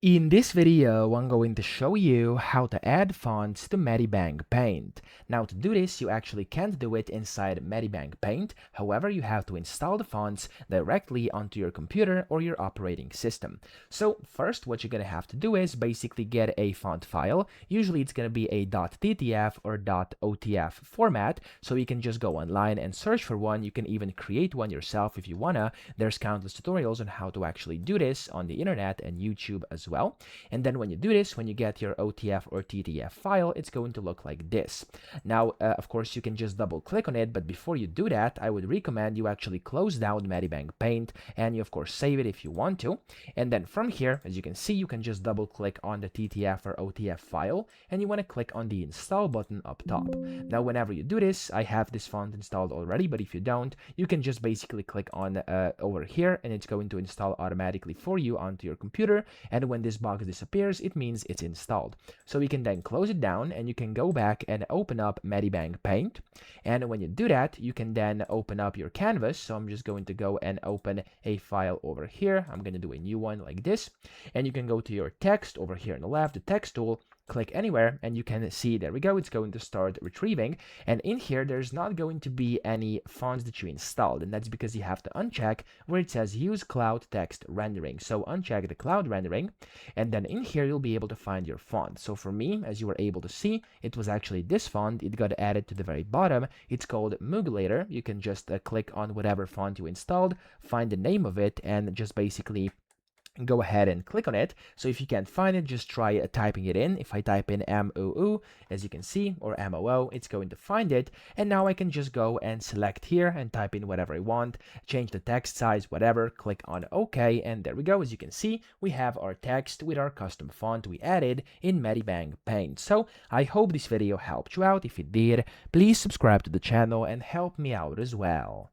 In this video, I'm going to show you how to add fonts to MediBang Paint. Now to do this, you actually can't do it inside MediBang Paint. However, you have to install the fonts directly onto your computer or your operating system. So first, what you're going to have to do is basically get a font file. Usually it's going to be a .ttf or .otf format, so you can just go online and search for one. You can even create one yourself if you wanna. There's countless tutorials on how to actually do this on the internet and YouTube as well. And then when you do this, when you get your OTF or TTF file, it's going to look like this. Now, of course, you can just double click on it, but before you do that, I would recommend you actually close down MediBang Paint and you of course save it if you want to. And then from here, as you can see, you can just double click on the TTF or OTF file and you want to click on the install button up top. Now, whenever you do this, I have this font installed already, but if you don't, you can just basically click on over here and it's going to install automatically for you onto your computer. And when this box disappears, it means it's installed. So you can then close it down and you can go back and open up MediBang Paint. And when you do that, you can then open up your canvas. So I'm just going to go and open a file over here. I'm going to do a new one like this. And you can go to your text over here on the left, the text tool, click anywhere and you can see, there we go, it's going to start retrieving. And in here, there's not going to be any fonts that you installed. And that's because you have to uncheck where it says use cloud text rendering. So uncheck the cloud rendering. And then in here, you'll be able to find your font. So for me, as you were able to see, it was actually this font. It got added to the very bottom. It's called Mugulator. You can just click on whatever font you installed, find the name of it, and just basically go ahead and click on it. So if you can't find it, just try typing it in. If I type in MOO, as you can see, or MOO, it's going to find it. And now I can just go and select here and type in whatever I want, change the text size, whatever, click on OK. And there we go. As you can see, we have our text with our custom font we added in MediBang Paint. So I hope this video helped you out. If it did, please subscribe to the channel and help me out as well.